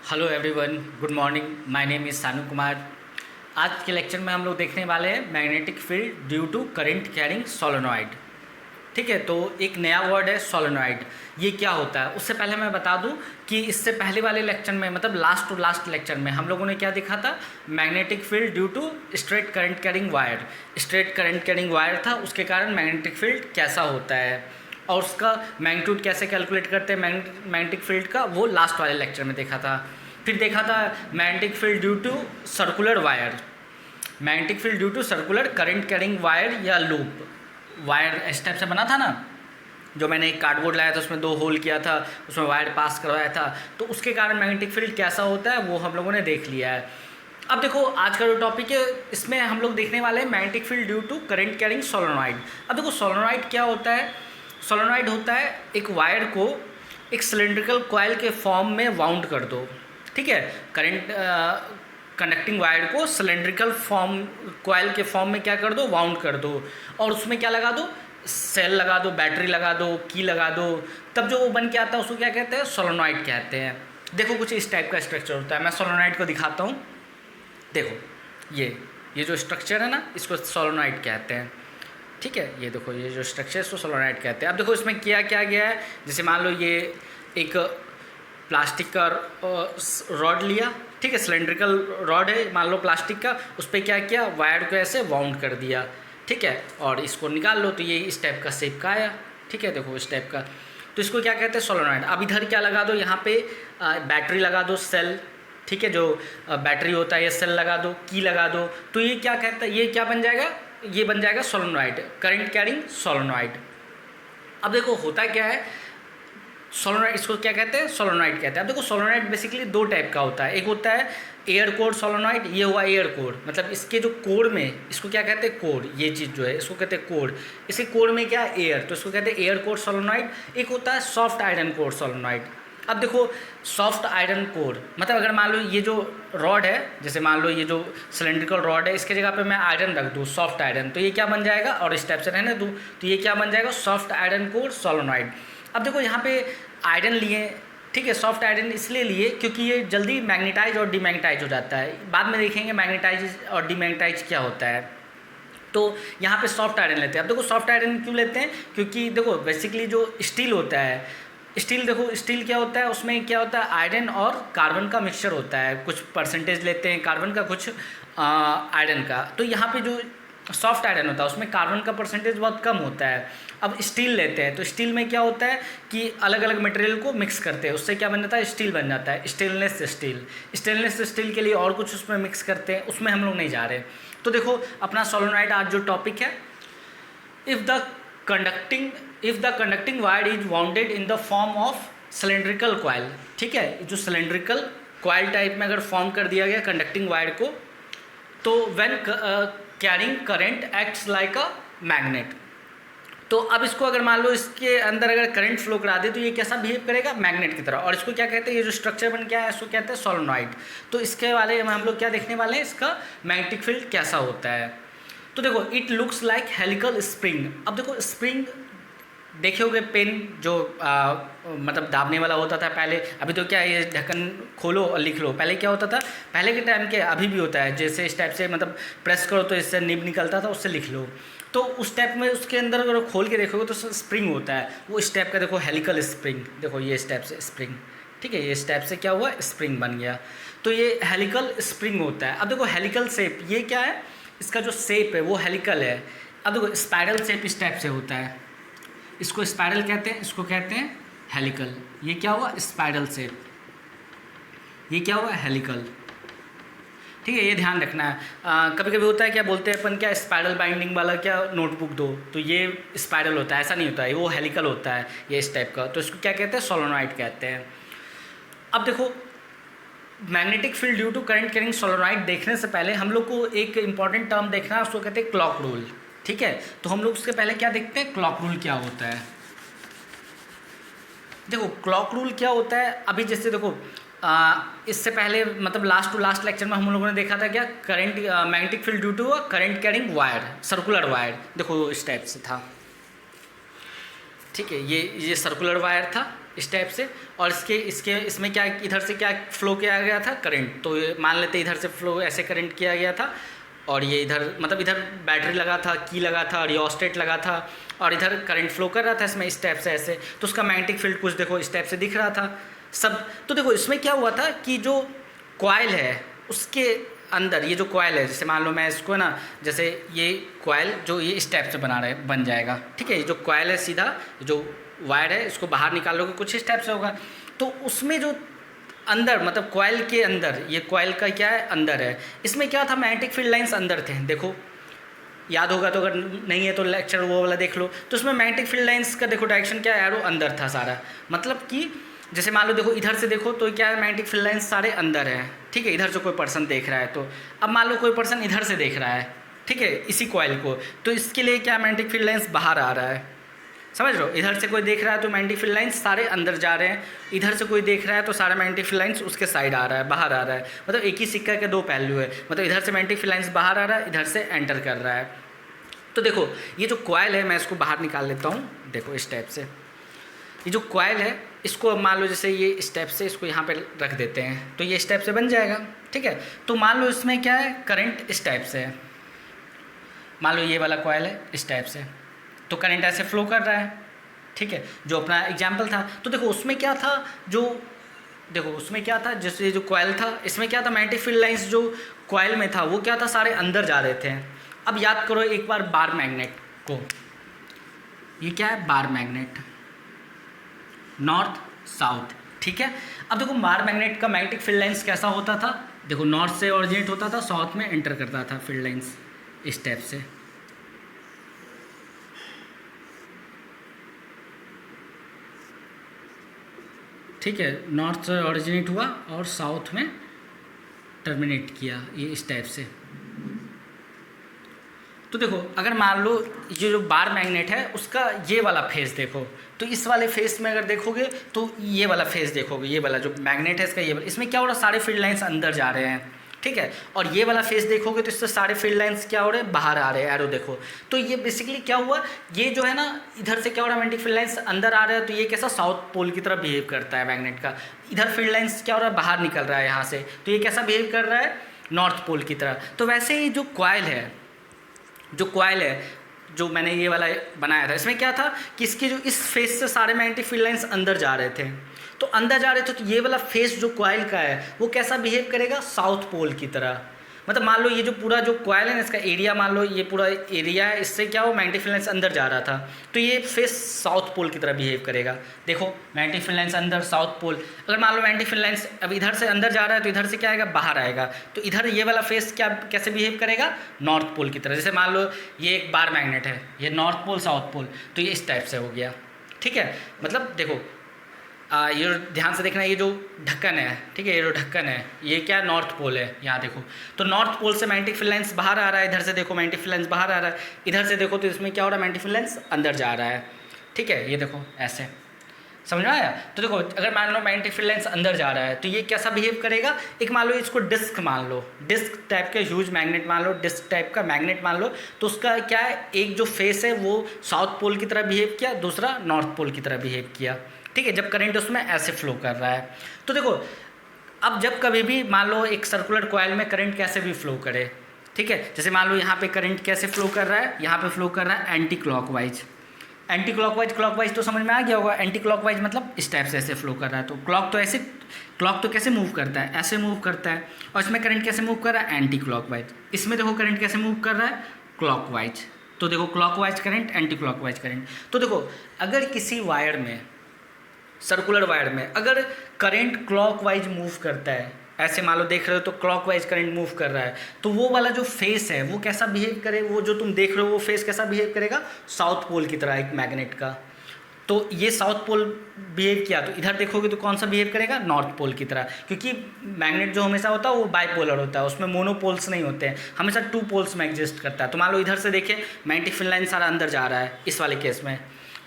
Hello everyone, good morning. My name is सानू कुमार। आज के लेक्चर में हम लोग देखने वाले हैं magnetic field due to current carrying solenoid. ठीक है, तो एक नया वर्ड है सोलेनॉइड। ये क्या होता है उससे पहले मैं बता दूं कि इससे पहले वाले लेक्चर में मतलब लास्ट टू लास्ट लेक्चर में हम लोगों ने क्या देखा था। Magnetic field due to straight current carrying wire. Straight current carrying wire था, उसके कारण मैग्नेटिक फील्ड कैसा होता है और उसका मैग्नीट्यूड कैसे कैलकुलेट करते हैं मैग्नेटिक फील्ड का, वो लास्ट वाले लेक्चर में देखा था। फिर देखा था magnetic field due to circular wire. Magnetic field due to circular current carrying wire या लूप वायर इस टाइप से बना था ना, जो मैंने एक कार्डबोर्ड लाया था उसमें 2 होल किया था, उसमें वायर पास करवाया था, तो उसके कारण मैग्नेटिक फील्ड कैसा होता है वो हम लोगों ने देख लिया है। अब देखो आज का जो टॉपिक है इसमें हम लोग देखने वाले हैं magnetic field due to current carrying solenoid. अब देखो सोलेनॉइड क्या होता है। सोलेनॉइड होता है एक वायर को एक सिलेंड्रिकल कॉइल के फॉर्म में वाउंड कर दो। ठीक है, करंट कंडक्टिंग वायर को सिलेंड्रिकल फॉर्म कॉइल के फॉर्म में क्या कर दो, वाउंड कर दो, और उसमें क्या लगा दो, सेल लगा दो, बैटरी लगा दो, की लगा दो, तब जो वो बन के आता है उसको क्या कहते हैं, सोलेनॉइड कहते हैं। देखो कुछ इस टाइप का स्ट्रक्चर होता है। मैं सोलेनॉइड को दिखाता हूँ। देखो ये जो स्ट्रक्चर है ना, इसको सोलेनॉइड कहते हैं। ठीक है, ये देखो ये जो स्ट्रक्चर है इसको सोलेनॉइड कहते हैं। अब देखो इसमें किया क्या गया है, जैसे मान लो ये एक प्लास्टिक का रॉड लिया। ठीक है, सिलेंड्रिकल रॉड है मान लो प्लास्टिक का, उस पर क्या किया, वायर को ऐसे वाउंड कर दिया। ठीक है, और इसको निकाल लो तो ये इस टाइप का शेप का आया। ठीक है, देखो इस टाइप का, तो इसको क्या कहते हैं, सोलेनॉइड। अब इधर क्या लगा दो, यहाँ पे बैटरी लगा दो, सेल। ठीक है, जो बैटरी होता है ये सेल लगा दो, की लगा दो, तो ये क्या कहता है, ये क्या बन जाएगा, ये बन जाएगा सोलेनॉइड, करंट कैरिंग सोलेनॉइड। अब देखो होता क्या है सोलेनॉइड, इसको क्या कहते हैं, सोलेनॉइड कहते हैं। अब देखो सोलेनॉइड बेसिकली 2 टाइप का होता है। एक होता है एयर कोर सोलेनॉइड, ये हुआ एयर कोर, मतलब इसके जो कोर में, इसको क्या कहते हैं, कोर, ये चीज़ जो है इसको कहते हैं कोर। इसके कोर में क्या है, एयर, तो इसको कहते हैं एयर कोर सोलेनॉइड। एक होता है सॉफ्ट आयरन कोर सोलेनॉइड। अब देखो सॉफ्ट आयरन कोर मतलब अगर मान लो ये जो रॉड है, जैसे मान लो ये जो सिलेंड्रिकल रॉड है, इसके जगह पे मैं आयरन रख दूँ, सॉफ्ट आयरन, तो ये क्या बन जाएगा, और इस टाइप से रहने दूँ तो ये क्या बन जाएगा, सॉफ्ट आयरन कोर सोलेनॉइड। अब देखो यहाँ पे आयरन लिए। ठीक है, सॉफ्ट आयरन इसलिए लिए क्योंकि ये जल्दी मैग्नेटाइज और डीमैग्नेटाइज हो जाता है। बाद में देखेंगे मैग्नेटाइज और डीमैग्नेटाइज क्या होता है। तो यहाँ पे सॉफ्ट आयरन लेते हैं। अब देखो सॉफ्ट आयरन क्यों लेते हैं, क्योंकि देखो बेसिकली जो स्टील होता है, स्टील देखो स्टील क्या होता है, उसमें क्या होता है, आयरन और कार्बन का मिक्सचर होता है। कुछ परसेंटेज लेते हैं कार्बन का, कुछ आयरन का। तो यहाँ पे जो सॉफ्ट आयरन होता है उसमें कार्बन का परसेंटेज बहुत कम होता है। अब स्टील लेते हैं तो स्टील में क्या होता है कि अलग अलग मटेरियल को मिक्स करते हैं, उससे क्या बन जाता है, स्टील बन जाता है, स्टेनलेस स्टील। स्टेनलेस स्टील के लिए और कुछ उसमें मिक्स करते हैं, उसमें हम लोग नहीं जा रहे। तो देखो अपना सोलेनॉइड आज जो टॉपिक है, if the conducting wire is bounded in the form of cylindrical coil. ठीक है, जो सिलेंड्रिकल कॉइल टाइप में अगर फॉर्म कर दिया गया कंडक्टिंग वायर को, तो when carrying current acts like a magnet. तो अब इसको अगर मान लो इसके अंदर अगर करंट फ्लो करा दे तो ये कैसा बिहेव करेगा, मैग्नेट की तरह। और इसको क्या कहते हैं, ये जो स्ट्रक्चर बन गया है इसको कहते हैं सोलेनॉइड। तो इसके वाले में हम लोग क्या देखने वाले हैं, इसका मैग्नेटिक फील्ड कैसा होता है। तो देखो it looks like helical spring. अब देखो स्प्रिंग देखे होगे, पेन जो मतलब दाबने वाला होता था पहले। अभी तो क्या है, ये ढक्कन खोलो और लिख लो। पहले क्या होता था, पहले के टाइम के, अभी भी होता है, जैसे इस टाइप से मतलब प्रेस करो तो इससे निब निकलता था, उससे लिख लो। तो उस टाइप में उसके अंदर अगर खोल के देखोगे तो स्प्रिंग होता है, वो इस टाइप का। देखो हेलिकल स्प्रिंग, देखो ये इस टाइप से स्प्रिंग। ठीक है, ये इस टाइप से क्या हुआ, स्प्रिंग बन गया, तो ये हेलिकल स्प्रिंग होता है। अब देखो हेलिकल शेप, ये क्या है, इसका जो शेप है वो हेलिकल है। अब देखो स्पाइरल शेप इस टाइप से होता है, इसको स्पाइरल कहते हैं, इसको कहते हैं हेलिकल। ये क्या हुआ, स्पाइरल शेप, ये क्या हुआ, हेलिकल। ठीक है, ये ध्यान रखना है। कभी कभी होता है क्या बोलते हैं अपन, क्या स्पाइरल बाइंडिंग वाला क्या नोटबुक दो, तो ये स्पाइरल होता है, ऐसा नहीं होता है, वो हेलिकल होता है, ये इस टाइप का। तो इसको क्या कहते हैं, सोलेनॉइड कहते हैं। अब देखो magnetic field due to current carrying solenoid देखने से पहले हम लोग को एक इंपॉर्टेंट टर्म देखना है, उसको कहते हैं क्लॉक रूल। ठीक है, तो हम लोग उसके पहले क्या देखते हैं, क्लॉक रूल क्या होता है। देखो क्लॉक रूल क्या होता है, अभी जैसे देखो इससे पहले मतलब लास्ट टू लास्ट लेक्चर में हम लोगों ने देखा था क्या, current magnetic field due to current carrying wire, circular wire. देखो इस टाइप से था। ठीक है, ये सर्कुलर वायर था, इस टाइप से, और इसमें क्या, इधर से क्या फ्लो किया गया था, करंट। तो मान लेते इधर से फ्लो ऐसे करंट किया गया था, और ये इधर मतलब इधर बैटरी लगा था, की लगा था, रियोस्टेट लगा था, और इधर करंट फ्लो कर रहा था इसमें इस टाइप से ऐसे। तो उसका मैग्नेटिक फील्ड कुछ देखो इस टाइप से दिख रहा था सब। तो देखो इसमें क्या हुआ था कि जो कॉइल है उसके अंदर, ये जो कॉइल है, जैसे मान लो मैं इसको ना, जैसे ये कॉइल जो ये इस टाइप से बन जाएगा, ठीक है। ये जो कॉइल है सीधा जो वायर है इसको बाहर निकालोगे कुछ इस टाइप से होगा। तो उसमें जो अंदर मतलब कॉइल के अंदर, ये कॉइल का क्या है, अंदर है, इसमें क्या था, मैग्नेटिक फील्ड लाइंस अंदर थे। देखो याद होगा तो, अगर नहीं है तो लेक्चर वो वाला देख लो। तो उसमें मैग्नेटिक फील्ड लाइंस का देखो डायरेक्शन क्या है, एरो अंदर था सारा। मतलब कि जैसे मान लो देखो इधर से देखो तो क्या है, मैग्नेटिक फील्ड लाइंस सारे अंदर है, ठीक है। इधर से कोई पर्सन देख रहा है, तो अब मान लो कोई पर्सन इधर से देख रहा है, ठीक है, इसी कॉइल को, तो इसके लिए क्या मैग्नेटिक फील्ड लाइंस बाहर आ रहा है, समझ लो। इधर से कोई देख रहा है तो मैग्नेटिक फील्ड लाइंस सारे अंदर जा रहे हैं, इधर से कोई देख रहा है तो सारा मैग्नेटिक फील्ड लाइंस उसके साइड आ रहा है, बाहर आ रहा है। मतलब एक ही सिक्का के दो पहलू है, मतलब इधर से मैग्नेटिक फील्ड लाइंस बाहर आ रहा है, इधर से एंटर कर रहा है। तो देखो ये जो कॉइल है, मैं इसको बाहर निकाल लेता हूँ, देखो इस टाइप से। ये जो कॉइल है इसको मान लो जैसे ये स्टेप से इसको यहाँ पे रख देते हैं, तो ये स्टेप से बन जाएगा, ठीक है। तो मान लो इसमें क्या है, करंट इस टाइप से है, मान लो ये वाला कॉइल है इस टाइप से, तो करंट ऐसे फ्लो कर रहा है, ठीक है, जो अपना एग्जाम्पल था। तो देखो उसमें क्या था, जो देखो उसमें क्या था, जैसे जो कॉइल था इसमें क्या था, मैग्नेटिक फील्ड लाइंस जो कॉइल में था वो क्या था, सारे अंदर जा रहे थे। अब याद करो एक बार बार मैग्नेट को, ये क्या है, बार मैग्नेट, नॉर्थ साउथ, ठीक है। अब देखो बार मैग्नेट का मैग्नेटिक फील्ड लाइंस कैसा होता था, देखो नॉर्थ से ओरिजिनेट होता था, साउथ में एंटर करता था फील्ड लाइंस इस टाइप से, ठीक है। नॉर्थ से ओरिजिनेट हुआ और साउथ में टर्मिनेट किया, ये इस टाइप से। तो देखो अगर मान लो ये जो बार मैग्नेट है उसका ये वाला फेस देखो, तो इस वाले फेस में अगर देखोगे तो ये वाला फेस देखोगे, ये वाला जो मैग्नेट है इसका, ये वाला, इसमें क्या हो रहा है, सारे फील्ड लाइंस अंदर जा रहे हैं, ठीक है। और ये वाला फेस देखोगे तो इससे सारे फील्ड लाइंस क्या हो रहे हैं, बाहर आ रहे हैं, एरो देखो। तो ये बेसिकली क्या हुआ, ये जो है ना इधर से क्या हो रहा है, मैग्नेटिक फील्ड लाइंस अंदर आ रहे हैं, तो ये कैसा साउथ पोल की तरह बिहेव करता है मैग्नेट का। इधर फील्ड लाइंस क्या हो रहा है, बाहर निकल रहा है यहाँ से, तो ये कैसा बिहेव कर रहा है, नॉर्थ पोल की तरह। तो वैसे ही जो कॉइल है, जो मैंने ये वाला बनाया था, इसमें क्या था कि इसके जो इस फेस से सारे मैग्नेटिक फील्ड लाइंस अंदर जा रहे थे, तो अंदर जा रहे थे, तो ये वाला फेस जो कॉइल का है वो कैसा बिहेव करेगा, साउथ पोल की तरह। मतलब मान लो ये जो पूरा जो कॉइल है ना, इसका एरिया, मान लो ये पूरा एरिया है, इससे क्या हो, मैग्नेटिक फील्ड लाइंस अंदर जा रहा था, तो ये फेस साउथ पोल की तरह बिहेव करेगा। देखो मैग्नेटिक फील्ड लाइंस अंदर, साउथ पोल। अगर मान लो मैग्नेटिक फील्ड लाइंस अब इधर से अंदर जा रहा है तो इधर से क्या आएगा, बाहर आएगा, तो इधर ये वाला फेस क्या कैसे बिहेव करेगा, नॉर्थ पोल की तरह। जैसे मान लो ये एक बार मैग्नेट है, ये नॉर्थ पोल साउथ पोल, तो ये इस टाइप से हो गया, ठीक है। मतलब देखो ये ध्यान से देखना, ये जो ढक्कन है, ठीक है, ये जो ढक्कन है ये क्या है, नॉर्थ पोल है, यहाँ देखो। तो नॉर्थ पोल से मैग्नेटिक फील्ड लाइंस बाहर आ रहा है, इधर से देखो मैग्नेटिक फील्ड लाइंस बाहर आ रहा है, इधर से देखो तो इसमें क्या हो रहा है, मैग्नेटिक फील्ड लाइंस अंदर जा रहा है, ठीक है। ये देखो ऐसे, समझ में आया। तो देखो अगर मान लो मैग्नेटिक फील्ड लाइंस अंदर जा रहा है तो ये कैसा बिहेव करेगा, एक मान लो इसको डिस्क मान लो, डिस्क टाइप का ह्यूज मैग्नेट मान लो, डिस्क टाइप का मैग्नेट मान लो, तो उसका क्या है, एक जो फेस है वो साउथ पोल की तरह बिहेव किया, दूसरा नॉर्थ पोल की तरह बिहेव किया, ठीक है, जब करंट उसमें ऐसे फ्लो कर रहा है। तो देखो अब जब कभी भी मान लो एक सर्कुलर कॉइल में करंट कैसे भी फ्लो करे, ठीक है, जैसे मान लो यहाँ पे करंट कैसे फ्लो कर रहा है, यहाँ पे फ्लो कर रहा है anti clockwise, anti clockwise, clockwise तो समझ में आ गया होगा, एंटी क्लॉकवाइज मतलब इस टाइप से ऐसे फ्लो कर रहा है। तो क्लॉक तो कैसे मूव करता है, ऐसे मूव करता है, और इसमें करंट कैसे मूव कर रहा है, एंटी क्लॉकवाइज। इसमें देखो करंट कैसे मूव कर रहा है, क्लॉकवाइज। तो देखो clockwise current, anti clockwise current. तो देखो अगर किसी वायर में, सर्कुलर वायर में अगर करंट क्लॉकवाइज मूव करता है, ऐसे मान लो देख रहे हो तो क्लॉकवाइज करंट मूव कर रहा है, तो वो वाला जो फेस है वो कैसा बिहेव करे, वो जो तुम देख रहे हो वो फेस कैसा बिहेव करेगा, साउथ पोल की तरह, एक मैग्नेट का। तो ये साउथ पोल बिहेव किया, तो इधर देखोगे तो कौन सा बिहेव करेगा, नॉर्थ पोल की तरह, क्योंकि मैग्नेट जो हमेशा होता है वो बाइपोलर होता है, उसमें मोनोपोल्स नहीं होते हैं, हमेशा टू पोल्स में एग्जिस्ट करता है। तो मान लो इधर से देखें मैग्नेटिक फील्ड लाइन सारा अंदर जा रहा है इस वाले केस में,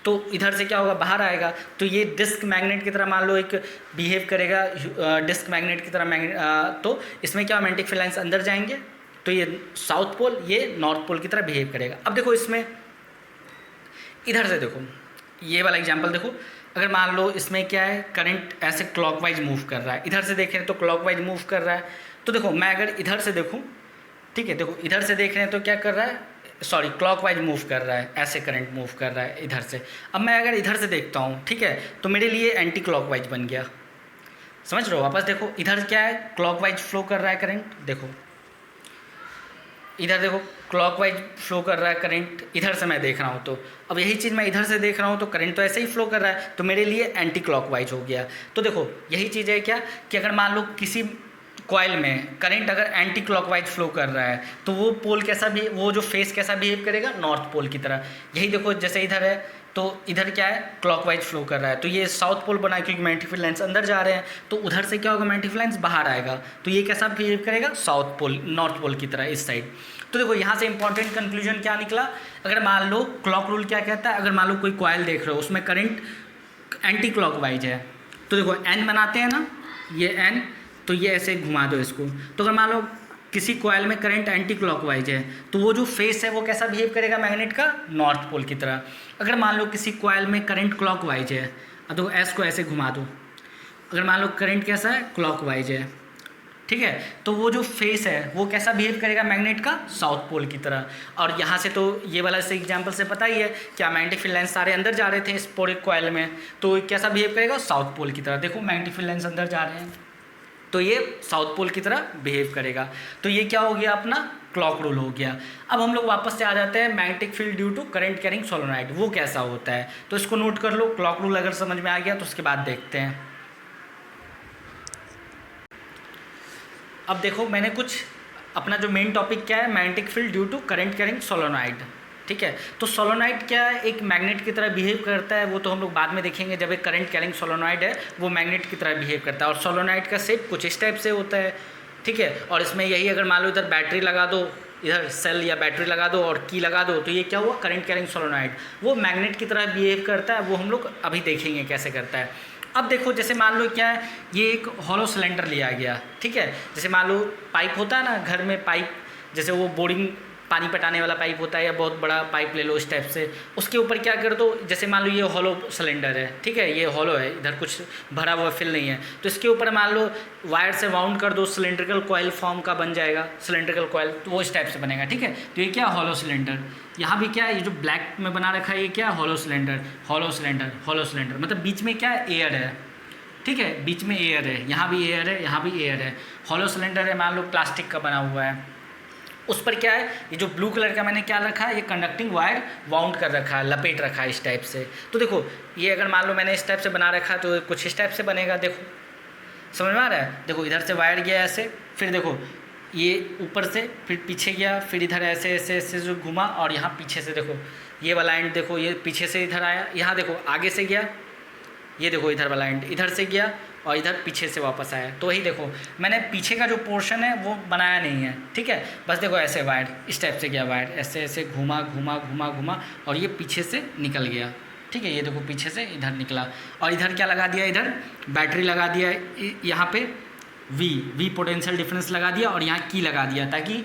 तो इधर से क्या होगा, बाहर आएगा, तो ये डिस्क मैग्नेट की तरह मान लो एक बिहेव करेगा, डिस्क मैग्नेट की तरह तो इसमें क्या मैग्नेटिक फील्ड लाइंस अंदर जाएंगे, तो ये साउथ पोल, ये नॉर्थ पोल की तरह बिहेव करेगा। अब देखो इसमें इधर से देखो, ये वाला एग्जांपल देखो, अगर मान लो इसमें क्या है, करंट ऐसे क्लॉकवाइज मूव कर रहा है, इधर से देखें तो क्लॉकवाइज मूव कर रहा है। तो देखो मैं अगर इधर से देखूँ, ठीक है, देखो इधर से देख रहे हैं तो क्या कर रहा है, सॉरी क्लॉकवाइज मूव कर रहा है, ऐसे करंट मूव कर रहा है इधर से। अब मैं अगर इधर से देखता हूँ, ठीक है, तो मेरे लिए एंटी क्लॉकवाइज बन गया। समझ रहे हो? वापस देखो इधर क्या है, क्लॉकवाइज फ्लो कर रहा है करंट, देखो इधर देखो क्लॉकवाइज फ्लो कर रहा है करंट, इधर से मैं देख रहा हूँ। तो अब यही चीज़ मैं इधर से देख रहा हूँ तो करंट तो ऐसे ही फ्लो कर रहा है, तो मेरे लिए एंटी क्लॉकवाइज हो गया। तो देखो यही चीज़ है क्या, कि अगर मान लो किसी कॉइल में करंट अगर एंटी क्लॉकवाइज फ्लो कर रहा है तो वो पोल कैसा भी, वो जो फेस कैसा बिहेव करेगा, नॉर्थ पोल की तरह। यही देखो जैसे इधर है तो इधर क्या है, क्लॉकवाइज फ्लो कर रहा है, तो ये साउथ पोल बना है क्योंकि मैग्नेटिक फील्ड लाइंस अंदर जा रहे हैं, तो उधर से क्या होगा, मैग्नेटिक फील्ड लाइंस बाहर आएगा, तो ये कैसा बिहेव करेगा, साउथ पोल नॉर्थ पोल की तरह इस साइड। तो देखो यहाँ से इंपॉर्टेंट कंक्लूजन क्या निकला, अगर मान लो क्लॉक रूल क्या कहता है, अगर मान लो कोई कॉइल देख रहे हो उसमें करंट एंटी क्लॉकवाइज है, तो देखो एन बनाते हैं ना, ये एन, तो ये ऐसे घुमा दो इसको। तो अगर मान लो किसी कॉइल में करंट एंटी क्लॉकवाइज है तो वो जो फेस है वो कैसा बिहेव करेगा, मैग्नेट का नॉर्थ पोल की तरह। अगर मान लो किसी कॉइल में करंट क्लॉकवाइज है, तो एस को ऐसे घुमा दो, अगर मान लो करंट कैसा है, क्लॉकवाइज है, ठीक है, तो वो जो फेस है वो कैसा बिहेव करेगा, मैग्नेट का साउथ पोल की तरह। और यहाँ से तो ये वाला से एग्जांपल से पता ही है क्या, मैग्नेटिक फील्ड लाइंस सारे अंदर जा रहे थे इस पूरे कॉइल में, तो कैसा बिहेव करेगा, साउथ पोल की तरह। देखो मैग्नेटिक फील्ड लाइंस अंदर जा रहे हैं तो ये साउथ पोल की तरह बिहेव करेगा। तो ये क्या हो गया, अपना क्लॉक रूल हो गया। अब हम लोग वापस से आ जाते हैं magnetic field due to current carrying solenoid, वो कैसा होता है, तो इसको नोट कर लो। क्लॉक रूल अगर समझ में आ गया तो उसके बाद देखते हैं। अब देखो मैंने कुछ अपना जो मेन टॉपिक क्या है, magnetic field due to current carrying solenoid, ठीक है। तो सोलेनोइड क्या है, एक मैग्नेट की तरह बिहेव करता है, वो तो हम लोग बाद में देखेंगे। जब एक करंट कैरिंग सोलेनोइड है वो मैग्नेट की तरह बिहेव करता है, और सोलेनोइड का शेप कुछ इस टाइप से होता है, ठीक है। और इसमें यही अगर मान लो इधर बैटरी लगा दो, इधर सेल या बैटरी लगा दो और की लगा दो, तो ये क्या हुआ, करंट कैरिंग सोलेनोइड। वो मैग्नेट की तरह बिहेव करता है, वो हम लोग अभी देखेंगे कैसे करता है। अब देखो जैसे मान लो क्या है, ये एक हॉलो सिलेंडर लिया गया, ठीक है। जैसे मान लो पाइप होता है ना घर में, पाइप जैसे वो बोरिंग पानी पटाने वाला पाइप होता है, या बहुत बड़ा पाइप ले लो इस टाइप से, उसके ऊपर क्या कर दो, जैसे मान लो ये हॉलो सिलेंडर है, ठीक है, ये हॉलो है, इधर कुछ भरा हुआ फिल नहीं है, तो इसके ऊपर मान लो वायर से वाउंड कर दो, सिलेंड्रिकल कॉइल फॉर्म का बन जाएगा, सिलेंड्रिकल कॉइल, तो वो इस टाइप से बनेगा, ठीक है। तो ये क्या, हॉलो सिलेंडर। यहाँ भी क्या है, ये जो ब्लैक में बना रखा है ये क्या, hollow cylinder, hollow cylinder, hollow cylinder, मतलब बीच में क्या है, एयर है, ठीक है, बीच में एयर है, यहाँ भी एयर है, यहाँ भी एयर है। हॉलो सिलेंडर है, मान लो प्लास्टिक का बना हुआ है, उस पर क्या है, ये जो ब्लू कलर का मैंने क्या रखा है, ये कंडक्टिंग वायर वाउंड कर रखा है, लपेट रखा है इस टाइप से। तो देखो ये अगर मान लो मैंने इस टाइप से बना रखा है तो कुछ इस टाइप से बनेगा, देखो समझ में आ रहा है। देखो इधर से वायर गया ऐसे, फिर देखो ये ऊपर से फिर पीछे गया, फिर इधर ऐसे ऐसे ऐसे जो घुमा, और यहाँ पीछे से देखो ये वाला एंड, देखो ये पीछे से इधर आया, यहाँ देखो आगे से गया, ये देखो इधर वाला एंड इधर से गया और इधर पीछे से वापस आया। तो वही देखो मैंने पीछे का जो पोर्शन है वो बनाया नहीं है, ठीक है, बस देखो ऐसे वायर इस टाइप से गया, वायर ऐसे ऐसे घुमा घुमा घुमा घुमा और ये पीछे से निकल गया, ठीक है। ये देखो पीछे से इधर निकला, और इधर क्या लगा दिया, इधर बैटरी लगा दिया, यहाँ पे वी पोटेंशियल डिफरेंस लगा दिया, और यहाँ की लगा दिया ताकि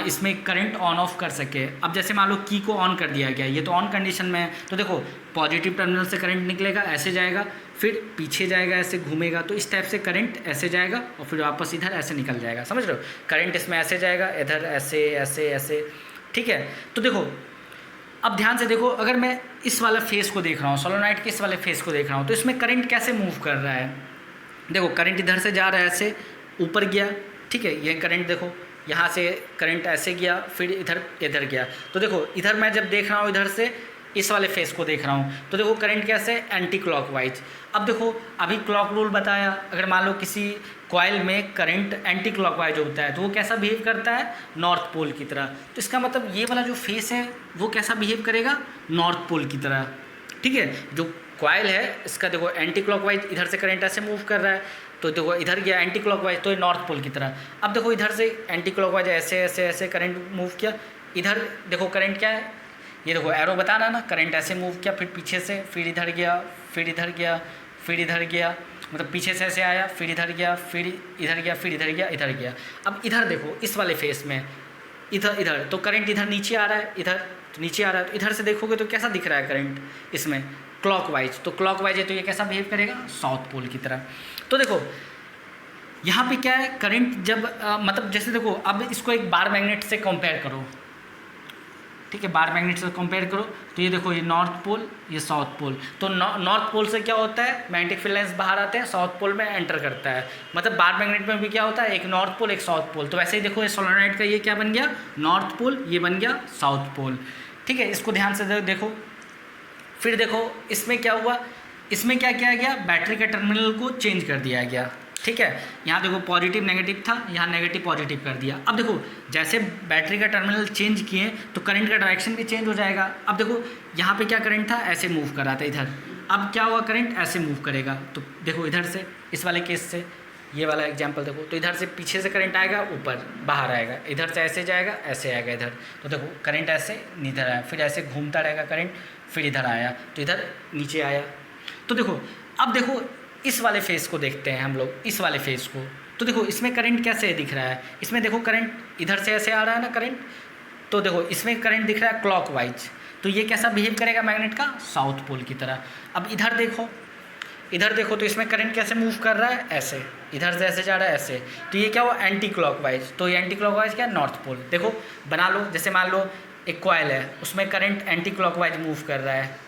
इसमें करंट ऑन ऑफ कर सके। अब जैसे मान लो की को ऑन कर दिया गया, ये तो ऑन कंडीशन में है, तो देखो पॉजिटिव टर्मिनल से करंट निकलेगा, ऐसे जाएगा, फिर पीछे जाएगा, ऐसे घूमेगा, तो इस टाइप से करंट ऐसे जाएगा और फिर वापस इधर ऐसे निकल जाएगा, समझ रहे हो। करंट इसमें ऐसे जाएगा, इधर ऐसे ऐसे ऐसे, ठीक है। तो देखो अब ध्यान से देखो, अगर मैं इस वाला फेस को देख रहा हूँ, सोलेनोइड के इस वाले फेस को देख रहा हूँ, तो इसमें करंट कैसे मूव कर रहा है। देखो करंट इधर से जा रहा है, ऐसे ऊपर गया, ठीक है, ये करंट देखो यहाँ से करंट ऐसे गया, फिर इधर गया। तो देखो इधर मैं जब देख रहा हूँ, इधर से इस वाले फेस को देख रहा हूँ, तो देखो करंट कैसे, एंटी क्लॉकवाइज। अब देखो अभी क्लॉक रूल बताया, अगर मान लो किसी कॉइल में करंट एंटी क्लॉकवाइज होता है तो वो कैसा बिहेव करता है, नॉर्थ पोल की तरह। तो इसका मतलब ये वाला जो फेस है वो कैसा बिहेव करेगा, नॉर्थ पोल की तरह, ठीक है। जो कॉइल है इसका देखो एंटी क्लॉकवाइज, इधर से करंट ऐसे मूव कर रहा है, तो देखो इधर गया एंटी क्लॉकवाइज, तो ये नॉर्थ पोल की तरह। अब देखो इधर से एंटी क्लॉकवाइज ऐसे ऐसे ऐसे करंट मूव किया, इधर देखो करंट क्या है, ये देखो एरो बता रहा ना, करंट ऐसे मूव किया, फिर पीछे से, फिर इधर गया, फिर इधर गया, फिर इधर गया, मतलब पीछे से ऐसे आया, फिर इधर गया, फिर इधर गया, फिर इधर गया, इधर गया। अब इधर देखो इस वाले फेस में इधर तो करंट इधर नीचे आ रहा है, इधर तो नीचे आ रहा है, तो इधर से देखोगे तो कैसा दिख रहा है करंट, इसमें क्लॉकवाइज, तो क्लॉकवाइज है तो ये कैसा बिहेव करेगा, साउथ पोल की तरह। तो देखो यहाँ पे क्या है, करंट जब मतलब जैसे देखो अब इसको एक बार मैग्नेट से कंपेयर करो, ठीक है, बार मैग्नेट से कंपेयर करो, तो ये देखो ये नॉर्थ पोल ये साउथ पोल, तो नॉर्थ पोल से क्या होता है, मैग्नेटिक फील्ड लाइंस बाहर आते हैं, साउथ पोल में एंटर करता है, मतलब बार मैग्नेट में भी क्या होता है, एक नॉर्थ पोल एक साउथ पोल। तो वैसे ही देखो ये सोलेनोइड का ये क्या बन गया, नॉर्थ पोल, ये बन गया साउथ पोल, ठीक है। इसको ध्यान से देखो, फिर देखो इसमें क्या हुआ, इसमें क्या किया गया, बैटरी के टर्मिनल को चेंज कर दिया गया, ठीक है। यहाँ देखो पॉजिटिव नेगेटिव था, यहाँ नेगेटिव पॉजिटिव कर दिया। अब देखो जैसे बैटरी का टर्मिनल चेंज किए तो करंट का डायरेक्शन भी चेंज हो जाएगा। अब देखो यहाँ पे क्या करंट था, ऐसे मूव कर रहा था इधर, अब क्या हुआ, करंट ऐसे मूव करेगा। तो देखो इधर से, इस वाले केस से, ये वाला एग्जाम्पल देखो, तो इधर से पीछे से करंट आएगा, ऊपर बाहर आएगा, इधर से ऐसे जाएगा, ऐसे आएगा इधर, तो देखो करंट ऐसे इधर आया, फिर ऐसे घूमता रहेगा करंट, फिर इधर आया तो इधर नीचे आया। तो देखो अब देखो इस वाले फेस को देखते हैं हम लोग, इस वाले फेस को, तो देखो इसमें करंट कैसे दिख रहा है, इसमें देखो करंट इधर से ऐसे आ रहा है ना करंट, तो देखो इसमें करंट दिख रहा है क्लॉकवाइज, तो ये कैसा बिहेव करेगा मैग्नेट का, साउथ पोल की तरह। अब इधर देखो, इधर देखो तो इसमें करंट कैसे मूव कर रहा है, ऐसे, इधर से ऐसे जा रहा है ऐसे, तो ये क्या हुआ, एंटी क्लॉकवाइज, तो ये एंटी क्लॉकवाइज क्या, नॉर्थ पोल। देखो बना लो, जैसे मान लो एक कॉइल है, उसमें करंट एंटी क्लॉकवाइज मूव कर रहा है,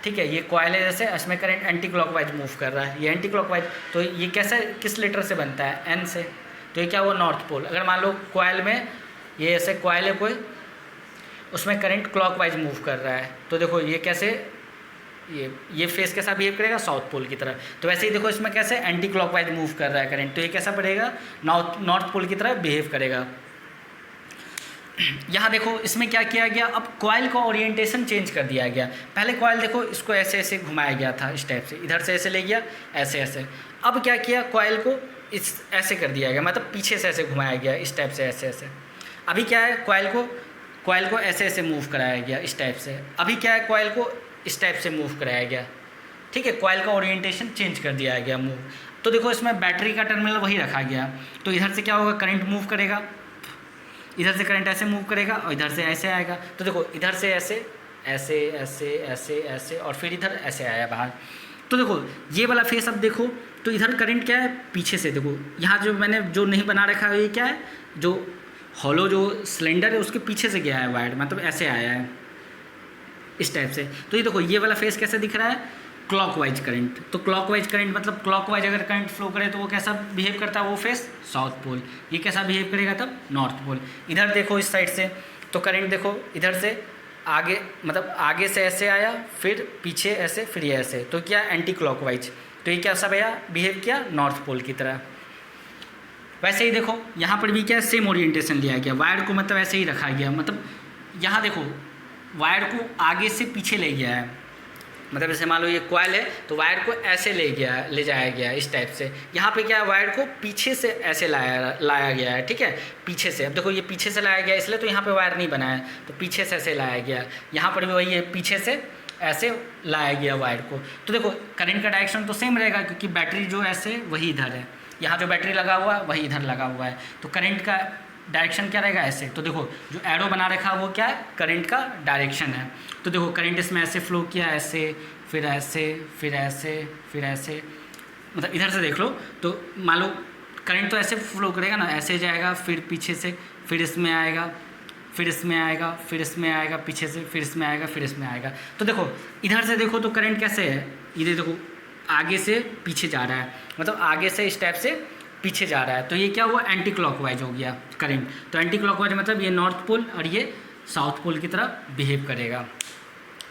ठीक है, ये कॉइल है जैसे, इसमें करंट एंटी क्लॉकवाइज मूव कर रहा है, ये एंटी क्लॉकवाइज, तो ये कैसे, किस लेटर से बनता है, एन से, तो ये क्या हुआ, नॉर्थ पोल। अगर मान लो कॉइल में ये ऐसे कॉइल है कोई, उसमें करंट क्लॉकवाइज मूव कर रहा है, तो देखो ये कैसे, ये फेस कैसा बिहेव करेगा, साउथ पोल की तरह। तो वैसे ही देखो इसमें कैसे एंटी क्लॉकवाइज मूव कर रहा है करंट, तो ये कैसा पड़ेगा, नॉर्थ पोल की तरह बिहेव करेगा। यहाँ देखो इसमें क्या किया गया, अब कॉइल का ओरिएंटेशन चेंज कर दिया गया। पहले कॉइल देखो इसको ऐसे ऐसे घुमाया गया था, इस टाइप से, इधर से ऐसे ले गया, ऐसे ऐसे। अब क्या किया, कॉइल को इस ऐसे कर दिया गया, मतलब पीछे से ऐसे घुमाया गया, इस टाइप से ऐसे ऐसे। अभी क्या है, कॉइल को ऐसे ऐसे मूव कराया गया, इस टाइप से। अभी क्या है, कॉइल को इस टाइप से मूव कराया गया, ठीक है, कॉइल का ओरिएंटेशन चेंज कर दिया गया, मूव। तो देखो इसमें बैटरी का टर्मिनल वही रखा गया, तो इधर से क्या होगा, करंट मूव करेगा, इधर से करंट ऐसे मूव करेगा और इधर से ऐसे आएगा। तो देखो इधर से ऐसे ऐसे ऐसे ऐसे ऐसे और फिर इधर ऐसे आया बाहर। तो देखो ये वाला फेस अब देखो, तो इधर करंट क्या है, पीछे से, देखो यहाँ जो मैंने जो नहीं बना रखा है ये क्या है, जो हॉलो जो सिलेंडर है उसके पीछे से गया है वायर, मतलब ऐसे आया है इस टाइप से। तो ये देखो ये वाला फेस कैसे दिख रहा है, क्लॉकवाइज करंट। तो क्लॉकवाइज करंट मतलब क्लॉकवाइज अगर करंट फ्लो करे तो वो कैसा बिहेव करता है, वो फेस साउथ पोल। ये कैसा बिहेव करेगा तब, नॉर्थ पोल। इधर देखो इस साइड से, तो करंट देखो इधर से आगे, मतलब आगे से ऐसे आया, फिर पीछे ऐसे, फिर ये ऐसे, तो क्या एंटी क्लॉकवाइज। तो ये क्या सब आया, बिहेव किया नॉर्थ पोल की तरह। वैसे ही देखो यहाँ पर भी क्या सेम ओरिएंटेशन लिया गया, वायर को मतलब ऐसे ही रखा गया, मतलब यहाँ देखो वायर को आगे से पीछे ले गया है, मतलब जैसे मान लो ये कॉइल है तो वायर को ऐसे ले जाया गया इस टाइप से। यहाँ पे क्या है, वायर को पीछे से ऐसे लाया गया है, ठीक है, पीछे से। अब देखो ये पीछे से लाया गया इसलिए तो यहाँ पे वायर नहीं बना है, तो पीछे से ऐसे लाया गया। यहाँ पर भी वही है, पीछे से ऐसे लाया गया वायर को। तो देखो करंट का डायरेक्शन तो सेम रहेगा, क्योंकि बैटरी जो ऐसे वही इधर है, यहाँ जो बैटरी लगा हुआ है वही इधर लगा हुआ है, तो करंट का डायरेक्शन क्या रहेगा, ऐसे। तो देखो जो एरो बना रखा है वो क्या है, करंट का डायरेक्शन है। तो देखो करंट इसमें ऐसे फ्लो किया, ऐसे, फिर ऐसे, फिर ऐसे, फिर ऐसे, मतलब इधर से देख लो तो मान लो करंट तो ऐसे फ्लो करेगा ना, ऐसे जाएगा, फिर पीछे से, फिर इसमें आएगा, फिर इसमें आएगा, फिर इसमें आएगा, पीछे से, फिर इसमें आएगा, फिर इसमें आएगा। तो देखो इधर से देखो तो करंट कैसे है, इधर देखो आगे से पीछे जा रहा है, मतलब आगे से इस टाइप से पीछे जा रहा है, तो ये क्या हुआ, एंटी क्लॉकवाइज हो गया करंट। तो एंटी क्लॉकवाइज मतलब ये नॉर्थ पोल और ये साउथ पोल की तरह बिहेव करेगा।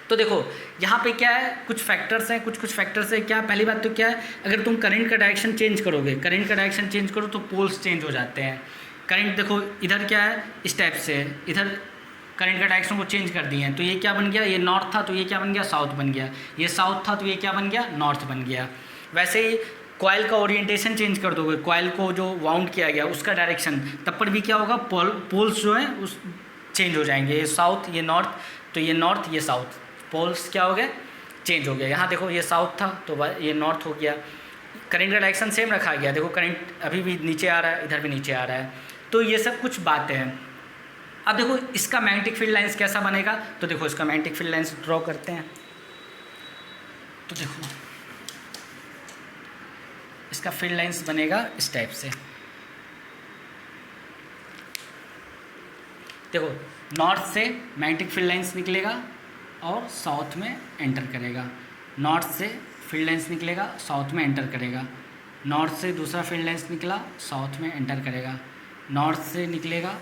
तो देखो यहाँ पे क्या है, कुछ फैक्टर्स हैं, कुछ फैक्टर्स है। क्या पहली बात तो क्या है, अगर तुम करंट का डायरेक्शन चेंज करोगे, करंट का डायरेक्शन चेंज करो तो पोल्स चेंज हो जाते हैं। करंट देखो इधर क्या है, इस टाइप से, इधर करंट का डायरेक्शन को चेंज कर दिए हैं, तो ये क्या बन गया, ये नॉर्थ था तो ये क्या बन गया, साउथ बन गया। ये साउथ था तो ये क्या बन गया, नॉर्थ बन गया। वैसे ही कॉइल का ओरिएंटेशन चेंज कर दोगे, कॉइल को जो वाउंड किया गया उसका डायरेक्शन, तब पर भी क्या होगा, पोल्स जो है उस चेंज हो जाएंगे। ये साउथ, ये नॉर्थ, तो ये नॉर्थ, ये साउथ, पोल्स क्या हो गए, चेंज हो गया। यहाँ देखो ये साउथ था तो ये नॉर्थ हो गया। करंट का डायरेक्शन सेम रखा गया, देखो करंट अभी भी नीचे आ रहा है, इधर भी नीचे आ रहा है। तो ये सब कुछ बातें हैं। अब देखो इसका मैग्नेटिक फील्ड लाइंस कैसा बनेगा, तो देखो इसका मैग्नेटिक फील्ड लाइंस ड्रॉ करते हैं। तो देखो इसका फील्ड लाइंस बनेगा इस टाइप से। देखो नॉर्थ से मैग्नेटिक फील्ड लाइंस निकलेगा और साउथ में एंटर करेगा, नॉर्थ से फील्ड लाइंस निकलेगा साउथ में एंटर करेगा, नॉर्थ से दूसरा फील्ड लाइंस निकला साउथ में एंटर करेगा, नॉर्थ से निकलेगा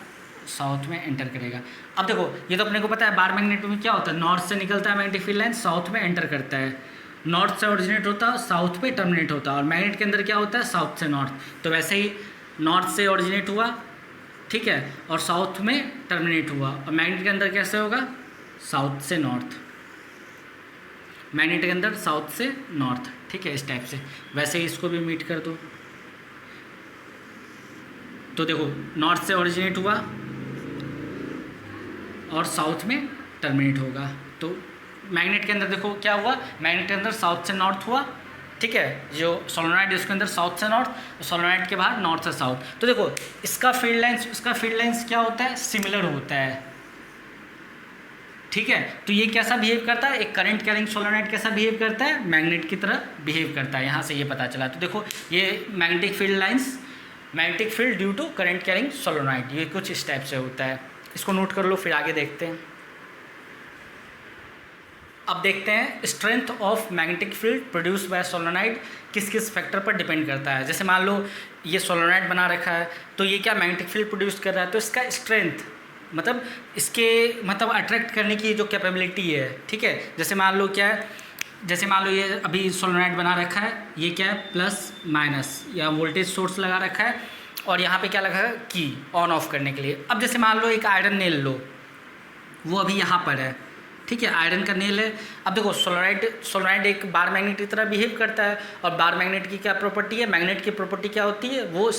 साउथ में एंटर करेगा। अब देखो ये तो अपने को पता है बार मैग्नेट में क्या होता है, नॉर्थ से निकलता है मैग्नेटिक फील्ड लाइन, साउथ में एंटर करता है, नॉर्थ से ओरिजिनेट होता है साउथ पे टर्मिनेट होता है, और मैग्नेट के अंदर क्या होता है साउथ से नॉर्थ। तो वैसे ही नॉर्थ से ओरिजिनेट हुआ, ठीक है, और साउथ में टर्मिनेट हुआ, और मैग्नेट के अंदर कैसे होगा साउथ से नॉर्थ, मैग्नेट के अंदर साउथ से नॉर्थ, ठीक है, इस टाइप से। वैसे ही इसको भी मीट कर दो। तो देखो नॉर्थ से ओरिजिनेट हुआ और साउथ में टर्मिनेट होगा। तो मैग्नेट के अंदर देखो क्या हुआ, मैग्नेट के अंदर साउथ से नॉर्थ हुआ, ठीक है, जो सोलोनॉइड है उसके अंदर साउथ से नॉर्थ, सोलोनॉइड के बाहर नॉर्थ से साउथ। तो देखो इसका फील्ड लाइंस क्या होता है, सिमिलर होता है, ठीक है। तो ये कैसा बिहेव करता है, एक करंट कैरिंग सोलोनॉइड कैसा बिहेव करता है, मैग्नेट की तरह बिहेव करता है, यहाँ से ये पता चला। तो देखो ये magnetic field lines, magnetic field due to current carrying solenoid, ये कुछ इस टाइप से होता है। इसको नोट कर लो, फिर आगे देखते हैं। अब देखते हैं strength of magnetic field produce by solenoid किस किस फैक्टर पर डिपेंड करता है। जैसे मान लो ये सोलोनॉइड बना रखा है, तो ये क्या मैग्नेटिक फील्ड प्रोड्यूस कर रहा है, तो इसका स्ट्रेंथ मतलब इसके मतलब अट्रैक्ट करने की जो कैपेबिलिटी है, ठीक है। जैसे मान लो क्या है, जैसे मान लो ये अभी सोलोनॉइड बना रखा है, ये क्या है प्लस माइनस या वोल्टेज सोर्स लगा रखा है, और यहाँ पे क्या लगा है की ऑन ऑफ करने के लिए। अब जैसे मान लो एक आयरन नेल लो, वो अभी यहाँ पर है, ठीक है, आयरन का नेल है। अब देखो सोलोनॉइड एक बार मैग्नेट की तरह बिहेव करता है, और बार मैग्नेट की क्या प्रॉपर्टी है, मैग्नेट की प्रॉपर्टी क्या होती है, वो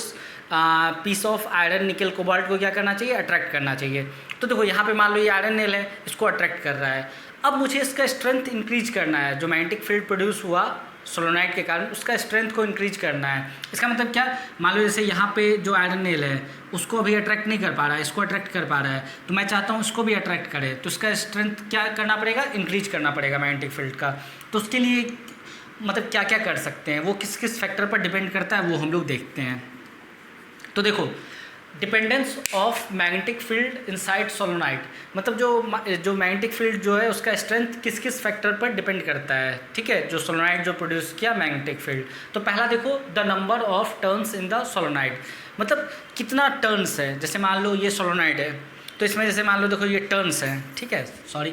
piece of iron nickel cobalt को क्या करना चाहिए, अट्रैक्ट करना चाहिए। तो देखो यहाँ पे मान लो ये आयरन नेल है, इसको अट्रैक्ट कर रहा है। अब मुझे इसका स्ट्रेंथ इंक्रीज करना है, जो मैग्नेटिक फील्ड प्रोड्यूस हुआ सोलोनॉइड के कारण उसका स्ट्रेंथ को इंक्रीज करना है। इसका मतलब क्या, मान लो जैसे यहाँ पे जो आयरन नेल है उसको अभी अट्रैक्ट नहीं कर पा रहा है, इसको अट्रैक्ट कर पा रहा है, तो मैं चाहता हूँ इसको भी अट्रैक्ट करे, तो इसका स्ट्रेंथ क्या करना पड़ेगा, इंक्रीज करना पड़ेगा मैग्नेटिक फील्ड का। तो उसके लिए मतलब क्या क्या कर सकते हैं, वो किस किस फैक्टर पर डिपेंड करता है, वो हम लोग देखते हैं। तो देखो dependence of magnetic field inside solenoid, मतलब जो मैग्नेटिक फील्ड जो है उसका स्ट्रेंथ किस किस फैक्टर पर डिपेंड करता है, ठीक है, जो सोलोनॉइड जो प्रोड्यूस किया मैग्नेटिक फील्ड। तो पहला देखो the number of turns in the solenoid, मतलब कितना टर्न्स है। जैसे मान लो ये सोलोनॉइड है, तो इसमें जैसे मान लो देखो ये टर्न्स है, ठीक है, सॉरी,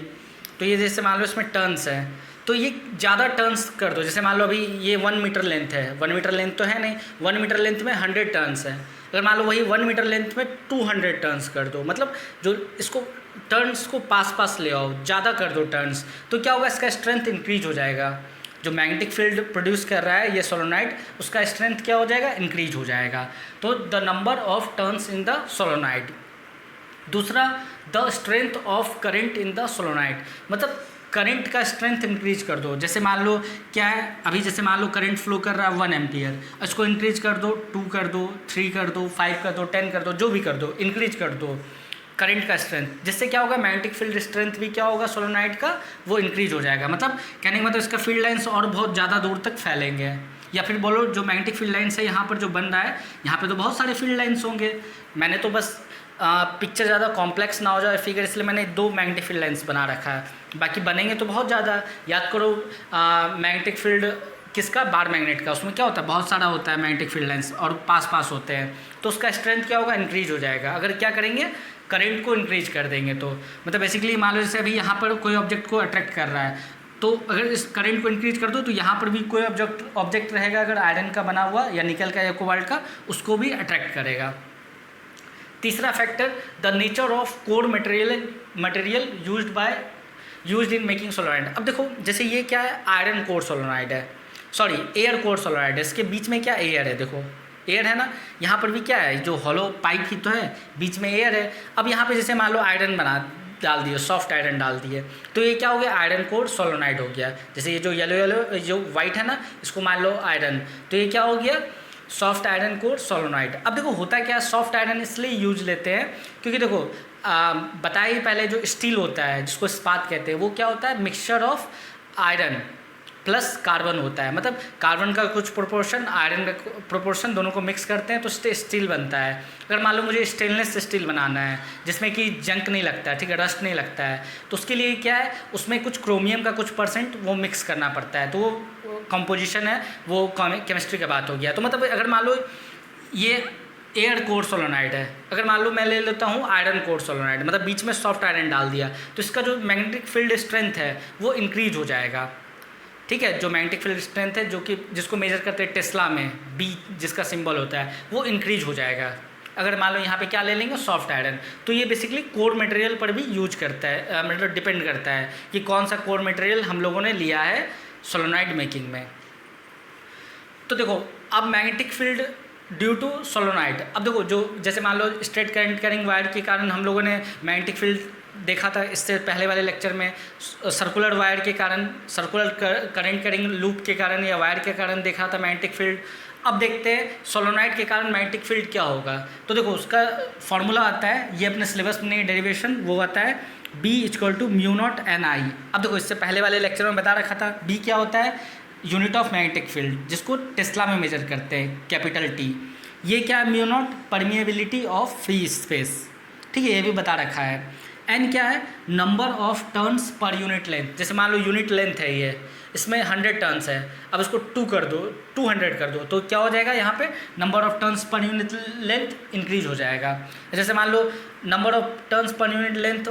तो ये जैसे मान लो इसमें टर्न्स है, तो ये ज़्यादा टर्न्स कर दो। जैसे मान लो अभी ये 1 मीटर लेंथ है, 1 मीटर लेंथ तो है नहीं, 1 मीटर लेंथ में 100 टर्न्स है, अगर मान लो वही 1 मीटर लेंथ में 200 टर्न्स कर दो, मतलब जो इसको टर्न्स को पास ले आओ, ज़्यादा कर दो टर्न्स, तो क्या होगा, इसका स्ट्रेंथ इंक्रीज हो जाएगा। जो मैग्नेटिक फील्ड प्रोड्यूस कर रहा है ये सोलोनॉइड, उसका स्ट्रेंथ क्या हो जाएगा, इंक्रीज हो जाएगा। तो the number of turns in the solenoid. दूसरा the strength of current in the solenoid, मतलब करंट का स्ट्रेंथ इंक्रीज कर दो। जैसे मान लो क्या है, अभी जैसे मान लो करंट फ्लो कर रहा है 1 एम्पियर, इसको इंक्रीज कर दो, 2 कर दो, 3 कर दो, 5 कर दो, 10 कर दो, जो भी कर दो, इंक्रीज कर दो करंट का स्ट्रेंथ। जिससे क्या होगा, मैग्नेटिक फील्ड स्ट्रेंथ भी क्या होगा सोलोनॉइड का, वो इंक्रीज हो जाएगा। मतलब कहने का मतलब इसका फील्ड लाइन्स और बहुत ज़्यादा दूर तक फैलेंगे। या फिर बोलो जो मैग्नेटिक फील्ड लाइन्स है यहाँ पर जो बन रहा है, यहाँ पर तो बहुत सारे फील्ड लाइन्स होंगे, मैंने तो बस पिक्चर ज़्यादा कॉम्प्लेक्स ना हो जाए फिगर, इसलिए मैंने 2 मैग्नेटिक फील्ड लाइन्स बना रखा है, बाकी बनेंगे तो बहुत ज़्यादा। याद करो मैग्नेटिक फील्ड किसका, बार मैग्नेट का, उसमें क्या होता है, बहुत सारा होता है मैग्नेटिक फील्ड लाइन्स और पास होते हैं, तो उसका स्ट्रेंथ क्या होगा, इंक्रीज हो जाएगा। अगर क्या करेंगे, करंट को इंक्रीज कर देंगे, तो मतलब बेसिकली मान लो जैसे अभी यहाँ पर कोई ऑब्जेक्ट को अट्रैक्ट कर रहा है, तो अगर इस करंट को इंक्रीज कर दो तो यहाँ पर भी कोई ऑब्जेक्ट रहेगा, अगर आयरन का बना हुआ या निकल का या कोबाल्ट का, उसको भी अट्रैक्ट करेगा। तीसरा factor the nature of core material used in making solenoid. अब देखो जैसे ये क्या है, आयरन कोर सोलोनॉइड है, सॉरी एयर कोर सोलोनॉइड है, इसके बीच में क्या एयर है, देखो एयर है ना, यहाँ पर भी क्या है, जो हॉलो पाइप ही तो है, बीच में एयर है। अब यहाँ पे जैसे मान लो आयरन डाल दिए, सॉफ्ट आयरन डाल दिए, तो ये क्या हो गया, आयरन कोर सोलोनॉइड हो गया। जैसे ये जो येलो जो वाइट है ना, इसको मान लो आयरन, तो ये क्या हो गया, सॉफ्ट आयरन कोर सोलोनॉइड। अब देखो होता क्या है, सॉफ्ट आयरन इसलिए यूज लेते हैं क्योंकि देखो बताइए पहले जो स्टील होता है जिसको इस्पात कहते हैं, वो क्या होता है, mixture of iron plus carbon होता है, मतलब कार्बन का कुछ प्रोपोर्शन, आयरन का प्रोपोर्शन, दोनों को मिक्स करते हैं तो स्टील बनता है। अगर मान लो मुझे स्टेनलेस स्टील बनाना है जिसमें कि जंक नहीं लगता है, ठीक है, रस्ट नहीं लगता है, तो उसके लिए क्या है, उसमें कुछ क्रोमियम का कुछ परसेंट वो मिक्स करना पड़ता है, तो वो कंपोजिशन है, वो केमिस्ट्री की बात हो गया। तो मतलब अगर मान लो ये एयर कोर सोलोनाइड है, अगर मान लो मैं ले लेता हूँ आयरन कोर सोलोनाइड, मतलब बीच में सॉफ्ट आयरन डाल दिया, तो इसका जो मैग्नेटिक फील्ड स्ट्रेंथ है वो इंक्रीज हो जाएगा, ठीक है। जो मैग्नेटिक फील्ड स्ट्रेंथ है, जो कि जिसको मेजर करते हैं टेस्ला में, बी जिसका सिंबल होता है, वो इंक्रीज हो जाएगा। अगर मान लो यहाँ पे क्या ले लेंगे, सॉफ्ट आयरन, तो ये बेसिकली कोर मटेरियल पर भी यूज करता है, मतलब डिपेंड करता है कि कौन सा कोर मटेरियल हम लोगों ने लिया है सोलोनाइड मेकिंग में। तो देखो अब magnetic field due to solenoid, अब देखो जो जैसे मान लो स्ट्रेट करंट कैरिंग वायर के कारण हम लोगों ने मैग्नेटिक फील्ड देखा था इससे पहले वाले लेक्चर में, सर्कुलर वायर के कारण, सर्कुलर करंट कैरिंग लूप के कारण या वायर के कारण देखा था मैग्नेटिक फील्ड। अब देखते हैं सोलोनाइड के कारण मैग्नेटिक फील्ड क्या होगा। तो देखो उसका फॉर्मूला आता है, ये अपने सिलेबस में डेरिवेशन, वो आता है B=μ0NI। अब देखो इससे पहले वाले लेक्चर में बता रखा था B क्या होता है, यूनिट ऑफ मैग्नेटिक फील्ड, जिसको टेस्ला में मेजर करते हैं, कैपिटल T। ये क्या है, μ0 परमिएबिलिटी ऑफ फ्री स्पेस, ठीक है, ये भी बता रखा है। N क्या है, number of turns per unit length, जैसे मान लो यूनिट लेंथ है ये, इसमें 100 टर्न्स है, अब इसको 2 कर दो, 200 कर दो, तो क्या हो जाएगा, यहाँ पे number of turns per unit length increase हो जाएगा। जैसे मान लो number of turns per unit length,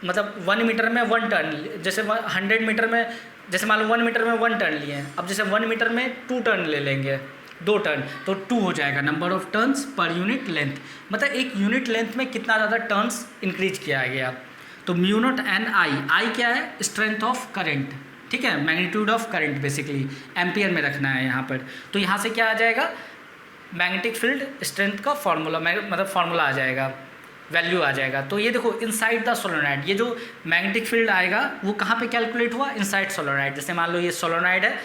मतलब 1 मीटर में 1 टर्न, जैसे 100 मीटर में, जैसे मान लो 1 मीटर में 1 टर्न लिए हैं, अब जैसे 1 मीटर में 2 टर्न ले लेंगे, 2 टर्न, तो 2 हो जाएगा number of turns per unit length, मतलब एक यूनिट लेंथ में कितना ज़्यादा टर्न्स इंक्रीज किया गया। तो μ0NI, I क्या है, स्ट्रेंथ ऑफ करंट, ठीक है, magnitude of current, basically ampere में रखना है यहाँ पर। तो यहाँ से क्या आ जाएगा, मैग्नेटिक फील्ड स्ट्रेंथ का फॉर्मूला, मतलब फॉर्मूला आ जाएगा, वैल्यू आ जाएगा। तो ये देखो इनसाइड द सोलोनाइड, ये जो मैग्नेटिक फील्ड आएगा वो कहाँ पे कैलकुलेट हुआ, इनसाइड सोलोनाइड। जैसे मान लो ये सोलोनाइड है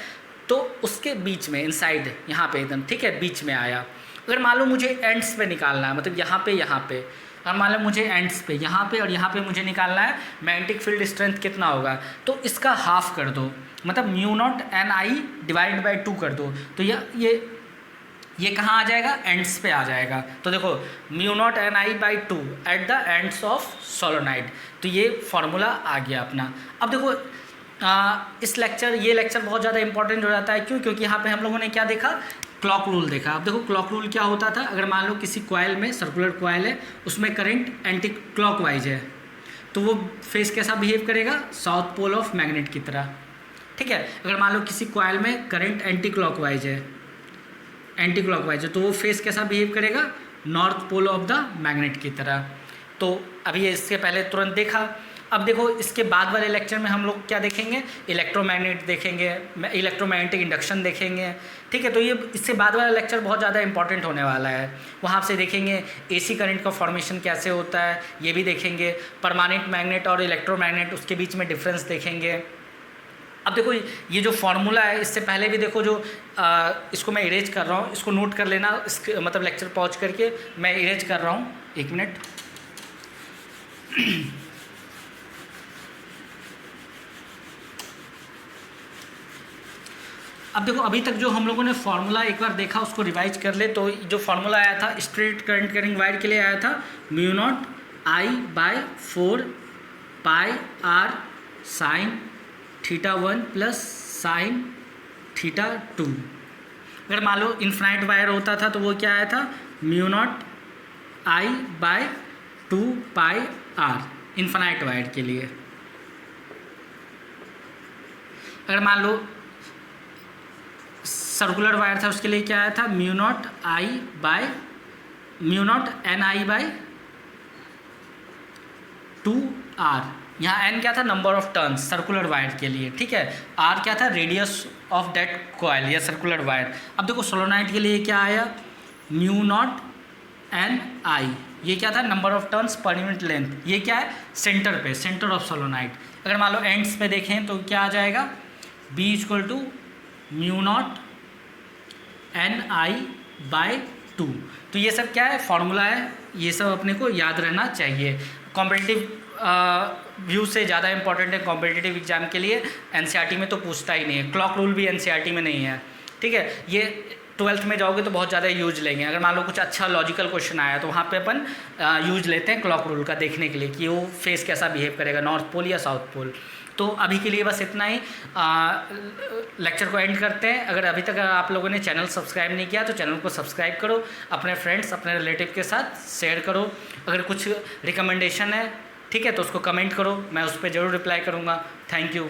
तो उसके बीच में, इनसाइड यहाँ पे एकदम, ठीक है, बीच में आया। अगर मान लो मुझे एंड्स पे निकालना है, मतलब यहाँ पे, और मान लो मुझे एंड्स पे, यहाँ पे और यहाँ पे मुझे निकालना है मैग्नेटिक फील्ड स्ट्रेंथ कितना होगा, तो इसका हाफ कर दो, मतलब μ0NI डिवाइड बाई 2 कर दो, तो ये कहाँ आ जाएगा, एंड्स पे आ जाएगा। तो देखो μ0NI/2 at the ends of solenoid, तो ये फॉर्मूला आ गया अपना। अब देखो ये लेक्चर बहुत ज़्यादा इंपॉर्टेंट हो जाता है, क्यों, क्योंकि यहाँ पे हम लोगों ने क्या देखा, क्लॉक रूल देखा। अब देखो क्लॉक रूल क्या होता था, अगर मान लो किसी कॉइल में, सर्कुलर कॉइल है, उसमें करंट एंटी क्लॉकवाइज है, तो वो फेस कैसा बिहेव करेगा, साउथ पोल ऑफ मैग्नेट की तरह, ठीक है। अगर मान लो किसी कॉइल में करंट एंटी क्लॉकवाइज है, तो वो फेस कैसा बिहेव करेगा, north pole of the magnet की तरह। तो अभी इसके पहले तुरंत देखा। अब देखो इसके बाद वाले लेक्चर में हम लोग क्या देखेंगे, इलेक्ट्रोमैग्नेट देखेंगे, इलेक्ट्रोमैग्नेटिक इंडक्शन देखेंगे, ठीक है। तो ये इससे बाद वाला लेक्चर बहुत ज़्यादा इंपॉर्टेंट होने वाला है। वहाँ से देखेंगे एसी करंट का फॉर्मेशन कैसे होता है, ये भी देखेंगे, परमानेंट मैग्नेट और इलेक्ट्रोमैग्नेट उसके बीच में डिफरेंस देखेंगे। अब देखो ये जो फॉर्मूला है, इससे पहले भी देखो जो इसको मैं इरेज कर रहा हूँ, इसको नोट कर लेना, मतलब लेक्चर पॉज करके मैं इरेज कर रहा हूँ, 1 मिनट। अब देखो अभी तक जो हम लोगों ने फार्मूला एक बार देखा उसको रिवाइज कर ले। तो जो फार्मूला आया था स्ट्रेट करंट कैरिंग वायर के लिए आया था μ0I/4 πr sin θ1 plus sin θ2। अगर मान लो इन्फिनाइट वायर होता था तो वो क्या आया था μ0I/2 πr इन्फिनाइट वायर के लिए। अगर मान लो सर्कुलर वायर था उसके लिए क्या आया था μ0I/2r। यहाँ n क्या था, number of turns circular wire के लिए, ठीक है। r क्या था, रेडियस ऑफ दैट कॉइल या सर्कुलर वायर। अब देखो सोलोनाइड के लिए क्या आया μ0NI, ये क्या था, number of turns per unit length. ये क्या है, सेंटर पे, सेंटर ऑफ सोलोनाइड। अगर मान लो एंड्स पे देखें तो क्या आ जाएगा B = μ0NI/2। तो ये सब क्या है, फॉर्मूला है, ये सब अपने को याद रहना चाहिए। कॉम्पिटिटिव व्यू से ज़्यादा इंपॉर्टेंट है कॉम्पिटिटिव एग्जाम के लिए। एनसीईआरटी में तो पूछता ही नहीं है, क्लॉक रूल भी एनसीईआरटी में नहीं है, ठीक है। ये 12th में जाओगे तो बहुत ज़्यादा यूज लेंगे, अगर मान लो कुछ अच्छा लॉजिकल क्वेश्चन आया तो वहाँ पे अपन यूज लेते हैं क्लॉक रूल का देखने के लिए कि वो फेस कैसा बिहेव करेगा, नॉर्थ पोल या साउथ पोल। तो अभी के लिए बस इतना ही, लेक्चर को एंड करते हैं। अगर अभी तक आप लोगों ने चैनल सब्सक्राइब नहीं किया तो चैनल को सब्सक्राइब करो, अपने फ्रेंड्स अपने रिलेटिव के साथ शेयर करो। अगर कुछ रिकमेंडेशन है, ठीक है, तो उसको कमेंट करो, मैं उस पर ज़रूर रिप्लाई करूँगा। Thank you.